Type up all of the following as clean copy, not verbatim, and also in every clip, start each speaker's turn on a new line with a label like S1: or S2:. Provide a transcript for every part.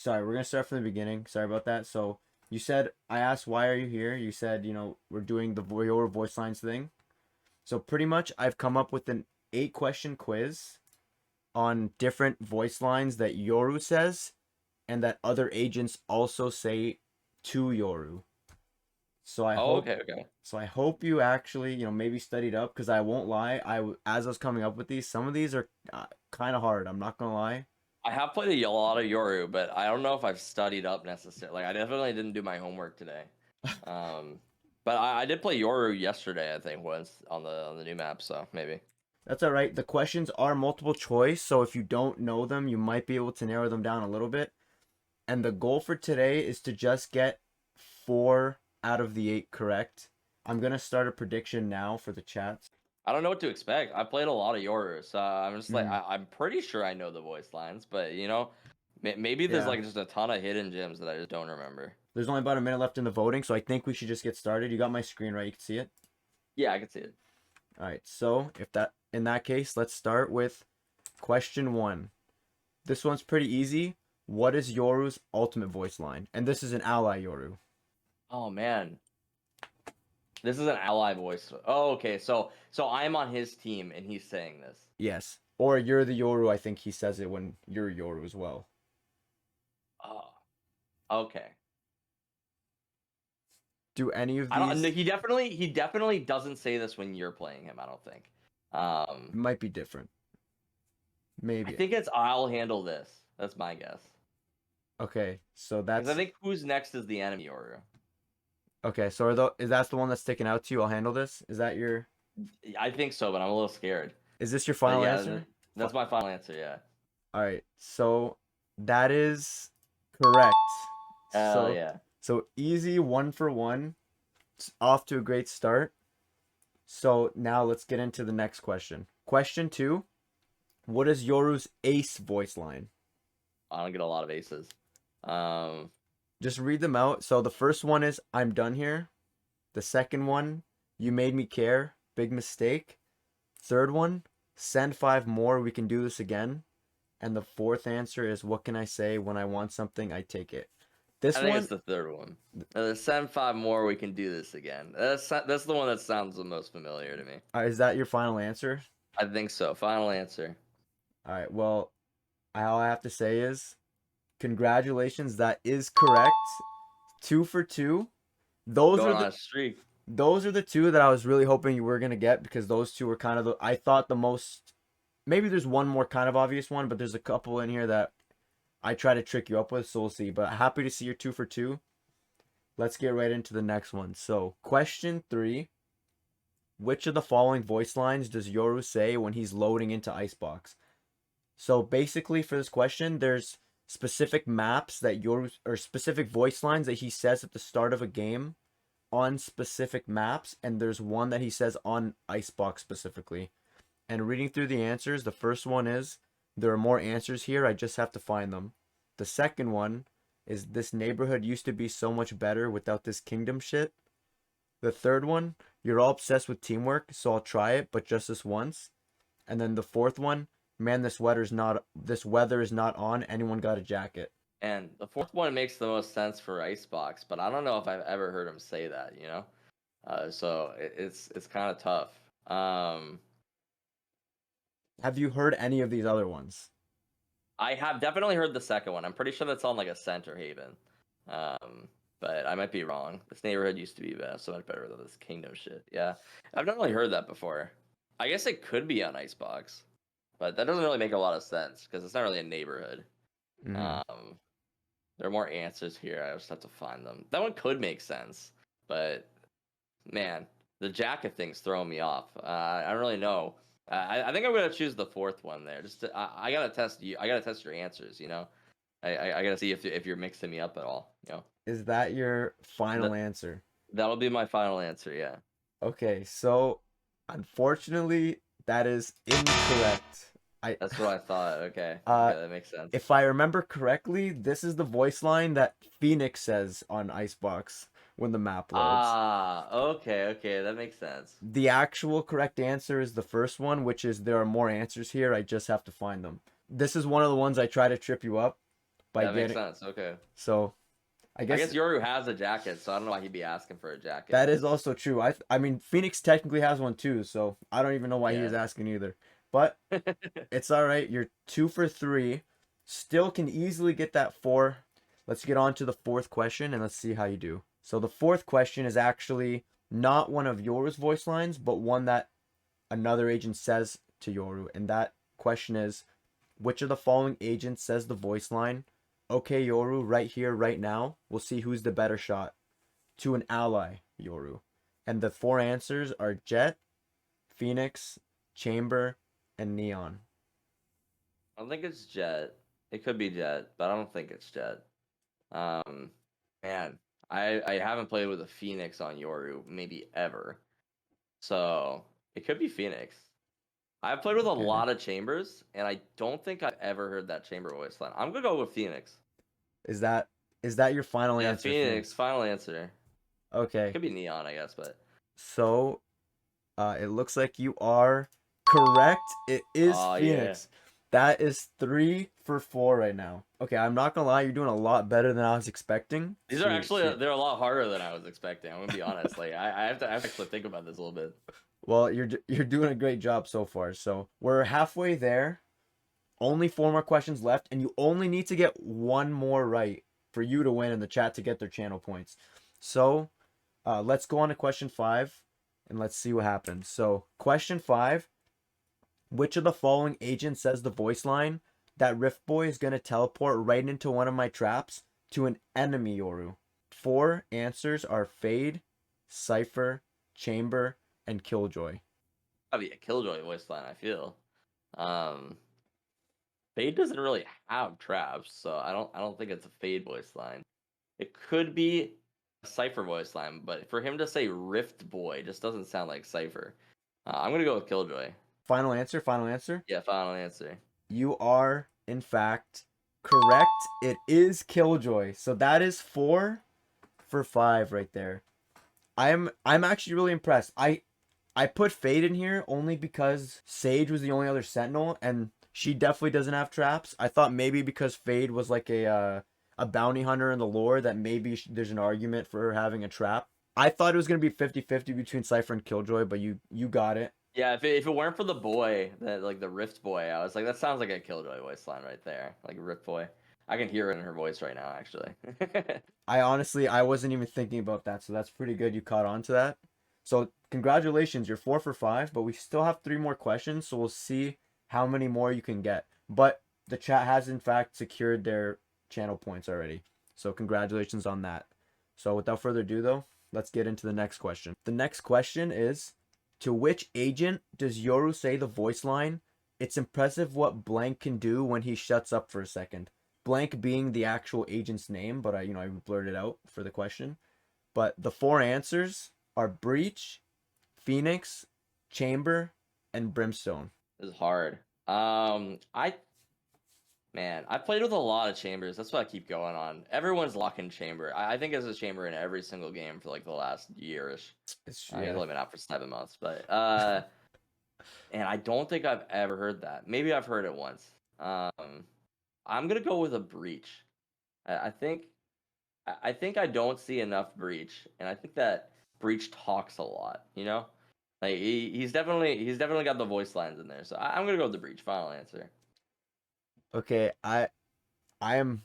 S1: Sorry, we're gonna start from the beginning. Sorry about that. So you said I asked why are you here? You said we're doing the your voice lines thing. So pretty much I've come up with an 8 question quiz on different voice lines that Yoru says and that other agents also say to Yoru. So I
S2: Oh,
S1: hope
S2: okay, okay.
S1: so I hope you actually maybe studied up because I won't lie. As I was coming up with these, some of these are kind of hard. I'm not gonna lie.
S2: I have played a lot of Yoru, but I don't know if I've studied up necessarily. Like, I definitely didn't do my homework today. Um, but I did play Yoru yesterday, I think, was on the new map, so maybe.
S1: That's all right. The questions are multiple choice, so if you don't know them, you might be able to narrow them down a little bit. And the goal for today is to just get 4 out of the 8 correct. I'm gonna start a prediction now for the chats.
S2: I don't know what to expect. I played a lot of Yoru, so I'm just like
S1: Mm,
S2: I'm pretty sure I know the voice lines, but maybe there's
S1: yeah.
S2: like just a ton of hidden gems that I just don't remember.
S1: There's only about a minute left in the voting, so I think we should just get started. You got my screen right? You can see it.
S2: Yeah, I can see it.
S1: All right. So if that in that case, let's start with question one. This one's pretty easy. What is Yoru's ultimate voice line? And this is an ally Yoru.
S2: Oh man, this is an ally voice. Oh, okay. So I'm on his team and he's saying this.
S1: Yes. Or you're the Yoru. I think he says it when you're Yoru as well.
S2: Oh, okay.
S1: Do any of
S2: I don't. No,
S1: these
S2: he definitely doesn't say this when you're playing him. I don't think.
S1: might be different?
S2: I
S1: Maybe.
S2: think it's I'll handle this. That's my guess.
S1: Okay. So
S2: Because I
S1: that's
S2: think who's next is the enemy Yoru.
S1: okay. So is that the one that's sticking out to you? I'll handle this. Is that your
S2: I think so, but I'm a little scared.
S1: is this your
S2: But
S1: final
S2: yeah,
S1: answer?
S2: that's my final answer. Yeah.
S1: All right. So that is correct.
S2: Hell
S1: So
S2: yeah.
S1: so easy 1 for 1. It's off to a great start. So now let's get into the next question. Question 2. What is Yoru's ace voice line?
S2: I don't get a lot of aces. Um,
S1: Just read them out. So the first one is I'm done here. The second one, you made me care. Big mistake. Third one, send 5 more. We can do this again. And the fourth answer is what can I say when I want something? I take it.
S2: I
S1: This
S2: think it's
S1: one,
S2: the third one. Send 5 more. We can do this again. That's the one that sounds the most familiar to me.
S1: is that your final answer?
S2: I think so. Final answer.
S1: All right. Well, all I have to say is congratulations. That is correct. 2 for 2. Those are
S2: Going on
S1: the
S2: a streak.
S1: those are the two that I was really hoping you were gonna get because those two were kind of I thought the most. Maybe there's one more kind of obvious one, but there's a couple in here that I try to trick you up with. So we'll see. But happy to see you're 2 for 2. Let's get right into the next one. So question 3. Which of the following voice lines does Yoru say when he's loading into Icebox? So basically, for this question, there's specific maps that Yoru or specific voice lines that he says at the start of a game on specific maps, and there's one that he says on Icebox specifically. And reading through the answers, the first one is there are more answers here, I just have to find them. The second one is this neighborhood used to be so much better without this kingdom shit. The third one, you're all obsessed with teamwork, so I'll try it, but just this once. And then the fourth one, man, this weather is not on. Anyone got a jacket?
S2: And the fourth one makes the most sense for Icebox, but I don't know if I've ever heard him say that. So it's kind of tough.
S1: Have you heard any of these other ones?
S2: I have definitely heard the second one. I'm pretty sure that's on like a center haven. But I might be wrong. This neighborhood used to be so much better than this kingdom shit. Yeah, I've not really heard that before. I guess it could be on Icebox, but that doesn't really make a lot of sense because it's not really a neighborhood.
S1: Mm.
S2: Um, there are more answers here. I just have to find them. That one could make sense, but man, the jacket thing's throwing me off. I don't really know. I think I'm gonna choose the fourth one there. I gotta test you. I gotta test your answers. I gotta see if you're mixing me up at all.
S1: Is that your final
S2: That
S1: answer?
S2: that'll be my final answer. Yeah.
S1: Okay, so unfortunately, that is incorrect. I
S2: That's what I thought. Okay.
S1: uh
S2: Okay, that makes sense.
S1: if I remember correctly, this is the voice line that Phoenix says on Icebox when the map loads.
S2: Okay, that makes sense.
S1: The actual correct answer is the first one, which is there are more answers here, I just have to find them. This is one of the ones I try to trip you up. by
S2: That makes
S1: getting.
S2: sense. Okay.
S1: So I
S2: I
S1: guess
S2: guess Yoru has a jacket, so I don't know why he'd be asking for a jacket.
S1: that is also true. I mean Phoenix technically has one too, so I don't even know why he
S2: Yeah.
S1: was asking either. But it's all right. You're 2 for 3. Still can easily get that 4. Let's get on to the fourth question and let's see how you do. So the fourth question is actually not one of Yoru's voice lines, but one that another agent says to Yoru, and that question is, which of the following agents says the voice line, "Okay, Yoru, right here, right now. We'll see who's the better shot," to an ally, Yoru? And the 4 answers are Jet, Phoenix, Chamber, and Neon.
S2: I don't think it's Jet. It could be Jet, but I don't think it's Jet. Um, man, I haven't played with a Phoenix on Yoru maybe ever, so it could be Phoenix. I've played with a
S1: Okay.
S2: lot of Chambers, and I don't think I've ever heard that Chamber voice line. I'm gonna go with Phoenix.
S1: Is that is that your final
S2: Yeah,
S1: answer,
S2: Phoenix.
S1: Phoenix?
S2: Final answer.
S1: Okay.
S2: Could be Neon, I guess, but
S1: So, it looks like you are correct. It is
S2: oh yeah,
S1: Phoenix. That is 3 for 4 right now. Okay, I'm not gonna lie, you're doing a lot better than I was expecting.
S2: these are actually they're a lot harder than I was expecting. I'm gonna be honest. Like I have to actually think about this a little bit.
S1: Well, you're doing a great job so far. So we're halfway there. Only 4 more questions left, and you only need to get one more right for you to win and the chat to get their channel points. So, let's go on to question 5, and let's see what happens. So, question 5: which of the following agents says the voice line that Rift Boy is gonna teleport right into one of my traps to an enemy Yoru? 4 answers are Fade, Cypher, Chamber, and Killjoy.
S2: That'd be a Killjoy voice line. I feel. Um, Fade doesn't really have traps, so I don't think it's a Fade voice line. It could be a Cypher voice line, but for him to say Rift Boy just doesn't sound like Cypher. I'm gonna go with Killjoy.
S1: Final answer, final answer.
S2: Yeah, final answer.
S1: You are, in fact, correct. It is Killjoy. So that is 4 for 5 right there. I'm actually really impressed. I put Fade in here only because Sage was the only other Sentinel, and she definitely doesn't have traps. I thought maybe because Fade was like a bounty hunter in the lore that maybe there's an argument for her having a trap. I thought it was gonna be 50-50 between Cypher and Killjoy, but you got it.
S2: Yeah, if it weren't for the boy, that like the Rift Boy, I was like, that sounds like a Killjoy voice line right there, like Rift Boy. I can hear it in her voice right now, actually.
S1: I wasn't even thinking about that, so that's pretty good. You caught on to that. So congratulations, you're 4 for 5, but we still have 3 more questions, so we'll see how many more you can get. But the chat has in fact secured their channel points already. So congratulations on that. So without further ado though, let's get into the next question. The next question is, to which agent does Yoru say the voice line, "It's impressive what blank can do when he shuts up for a second"? Blank being the actual agent's name, but I blurted out for the question. But the 4 answers are Breach, Phoenix, Chamber, and Brimstone.
S2: This is hard. I Man, I played with a lot of chambers. That's what I keep going on. Everyone's locking chamber. I think there's a chamber in every single game for like the last yearish.
S1: It's,
S2: He's
S1: yeah.
S2: only been out for 7 months, but and I don't think I've ever heard that. Maybe I've heard it once. I'm gonna go with a breach. I think I think I don't see enough breach, and I think that breach talks a lot. You know, like he's definitely got the voice lines in there. So I'm gonna go with the breach. Final answer.
S1: Okay, I am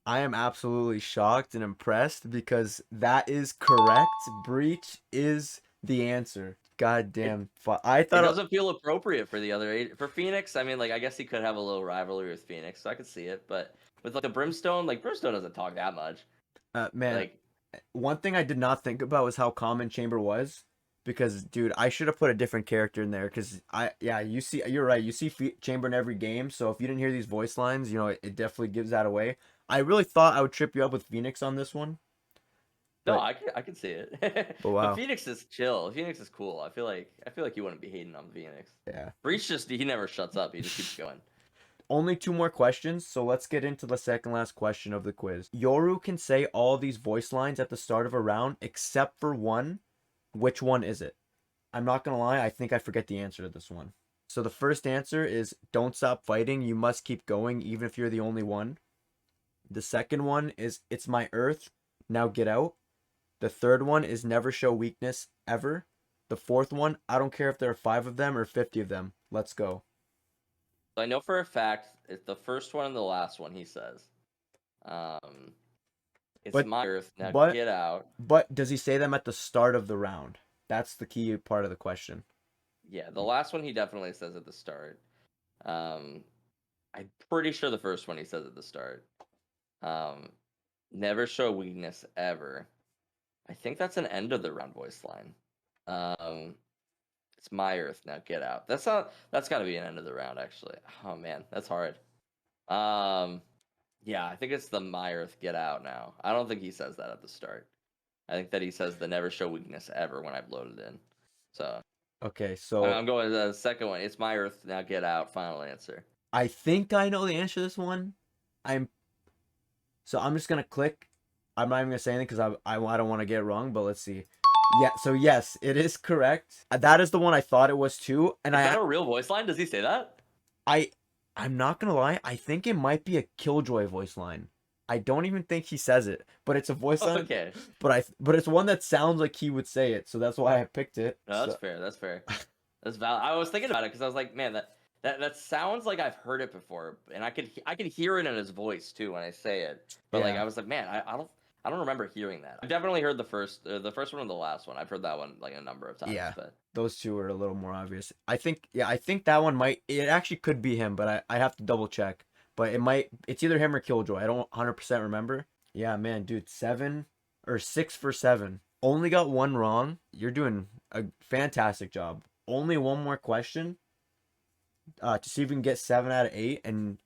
S1: I am absolutely shocked and impressed because that is correct. Breach is the answer. God
S2: It
S1: damn. I
S2: it
S1: thought
S2: doesn't feel appropriate for the other for Phoenix. I mean, like I guess he could have a little rivalry with Phoenix, so I could see it. But with like the Brimstone, like Brimstone doesn't talk that much.
S1: man,
S2: Like
S1: one thing I did not think about was how common Chamber was, because dude, I should have put a different character in there because you're right, you see Chamber in every game, so if you didn't hear these voice lines, it definitely gives that away. I really thought I would trip you up with Phoenix on this one,
S2: no,
S1: but
S2: I can see it.
S1: but
S2: But
S1: wow.
S2: Phoenix is chill. Phoenix is cool. I feel like you wouldn't be hating on Phoenix.
S1: Yeah.
S2: Breach just he never shuts up. He just keeps going.
S1: Only 2 more questions, so let's get into the second last question of the quiz. Yoru can say all these voice lines at the start of a round except for one. Which one is it? I'm not gonna lie, I think I forget the answer to this one. So the first answer is "Don't stop fighting, you must keep going even if you're the only one." The second one is It's My Earth, Now Get Out. The third one is Never Show Weakness Ever. The fourth one, I don't care if there are 5 of them or 50 of them. Let's go.
S2: So I know for a fact it's the first one and the last one he says. Um, it's
S1: But
S2: my Earth. Now
S1: but
S2: get out.
S1: but does he say them at the start of the round? That's the key part of the question.
S2: Yeah, the last one he definitely says at the start. Um, I'm pretty sure the first one he says at the start. Um, never show weakness ever. I think that's an end of the round voice line. Um, it's my Earth. Now get out. That's got to be an end of the round actually. Oh man, that's hard. Um, yeah, I think it's the my Earth get out now. I don't think he says that at the start. I think that he says the never show weakness ever when I've loaded in. So
S1: Okay,
S2: I'm,
S1: so
S2: I'm going to the second one. It's my Earth. Now get out. Final answer.
S1: I think I know the answer to this one. I'm I'm just gonna click. I'm not even gonna say anything because I don't want to get it wrong. But let's see. Yeah. So yes, it is correct. That is the one I thought it was too. And
S2: Is that a real voice line? Does he say that?
S1: I I'm not gonna lie. I think it might be a Killjoy voice line. I don't even think he says it, but it's a voice line.
S2: Okay.
S1: But it's one that sounds like he would say it, so that's why I picked it.
S2: No, that's
S1: So,
S2: fair. That's fair. That's valid. I was thinking about it because I was like, man, that sounds like I've heard it before, and I could hear it in his voice too when I say it. But like
S1: yeah.
S2: I was like, man, I don't remember hearing that. I've definitely heard the first one and the last one. I've heard that one like a number of times.
S1: Yeah,
S2: But
S1: those two are a little more obvious. I think that one might. It actually could be him, but I have to double check. But it might. It's either him or Killjoy. I don't 100% remember. Yeah, man, dude, 7 or 6 for 7. Only got one wrong. You're doing a fantastic job. Only one more question. To see if we can get 7 out of 8, and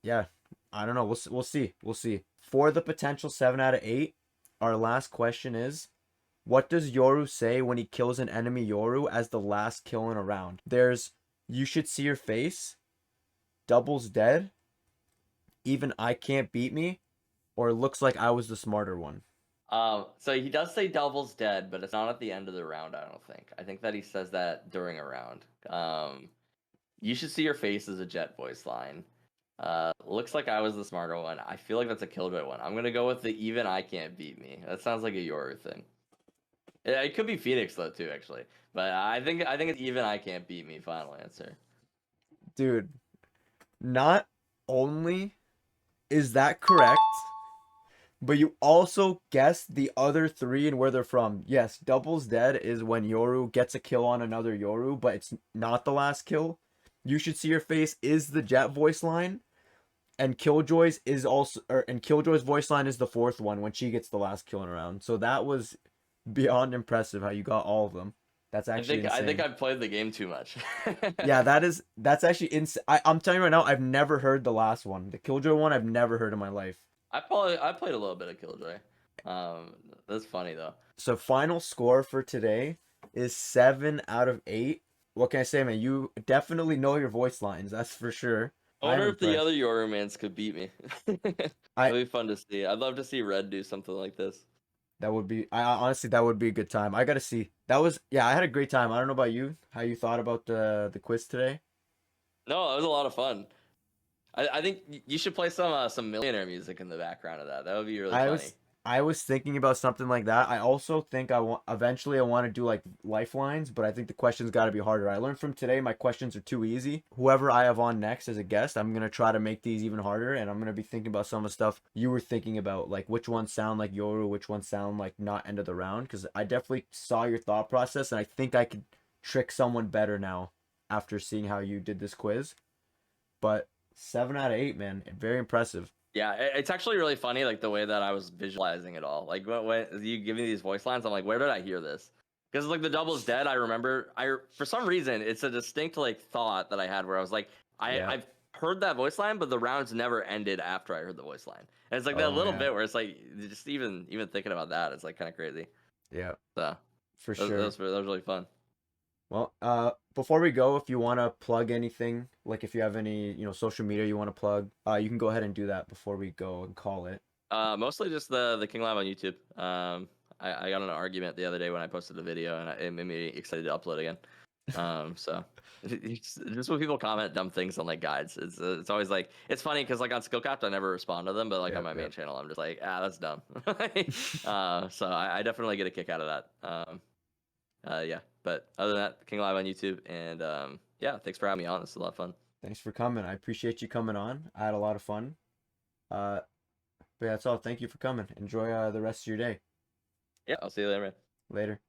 S1: yeah, I don't know. We'll see. We'll see. For the potential 7 out of 8, our last question is. What does Yoru say when he kills an enemy Yoru as the last kill in a round? There's You Should See Your Face, Double's Dead, Even I Can't Beat Me, or Looks Like I Was the Smarter One.
S2: so he does say Double's dead, but it's not at the end of the round. I don't think. I think that he says that during a round. You should see your face as a Jet voice line. Looks like I was the smarter one. I feel like that's a Killjoy one. I'm gonna go with the even I can't beat me. That sounds like a Yoru thing. It could be Phoenix though too, actually. But I think it's even I can't beat me. Final answer.
S1: Dude, not only is that correct, but you also guessed the other 3 and where they're from. Yes, Double's Dead is when Yoru gets a kill on another Yoru, but it's not the last kill. You Should See Your Face is the Jet voice line. And Killjoy's voice line is the 4th one when she gets the last kill in a round. So that was beyond impressive how you got all of them. That's
S2: I
S1: actually
S2: think I think
S1: insane.
S2: I've played the game too much.
S1: Yeah, that's actually insane. I'm telling you right now, I've never heard the last one. The Killjoy one, I've never heard in my life.
S2: I played a little bit of Killjoy. That's funny though.
S1: So final score for today is 7 out of 8. What can I say, man? You definitely know your voice lines, that's for sure.
S2: I
S1: I'm
S2: wonder if the
S1: impressed.
S2: other Yorumans could beat me. That'd
S1: I
S2: be fun to see. I'd love to see Red do something like this.
S1: That would be. I honestly, that would be a good time. I gotta see. That was. Yeah, I had a great time. I don't know about you. How you thought about the quiz today?
S2: No, it was a lot of fun. I think you should play some Millionaire music in the background of that. That would be really
S1: I
S2: funny.
S1: was. I was thinking about something like that. I also think I want. Eventually, I want to do like lifelines, but I think the questions got to be harder. I learned from today my questions are too easy. Whoever I have on next as a guest, I'm gonna try to make these even harder, and I'm gonna be thinking about some of the stuff you were thinking about, like which ones sound like Yoru, which ones sound like not end of the round. Because I definitely saw your thought process, and I think I could trick someone better now after seeing how you did this quiz. But 7 out of 8, man, very impressive.
S2: Yeah, it's actually really funny, like the way that I was visualizing it all. Like when you give me these voice lines, I'm like, where did I hear this? Because like the Double's Dead, I remember. I for some reason it's a distinct like thought that I had where I was like,
S1: Yeah.
S2: I've heard that voice line, but the rounds never ended after I heard the voice line. And it's like that
S1: Oh
S2: little
S1: yeah.
S2: bit where it's like just even thinking about that, it's like kind of crazy.
S1: Yeah,
S2: So
S1: for
S2: that, that
S1: sure.
S2: was that was really fun.
S1: Well, before we go, if you want to plug anything, like if you have any, social media you want to plug, you can go ahead and do that before we go and call it.
S2: Mostly just the King Live on YouTube. I got in an argument the other day when I posted a video, and it made me excited to upload again. So it's just when people comment dumb things on like guides, it's always like it's funny because like on Skillcraft I never respond to them, but like on
S1: Yep,
S2: my main
S1: yep.
S2: channel I'm just like that's dumb. So I definitely get a kick out of that. Yeah, but other than that, King Live on YouTube, and yeah, thanks for having me on. This is a lot of fun.
S1: Thanks for coming. I appreciate you coming on. I had a lot of fun. Uh, but yeah, that's all. Thank you for coming. Enjoy the rest of your day.
S2: Yeah, I'll see you later, man.
S1: Later.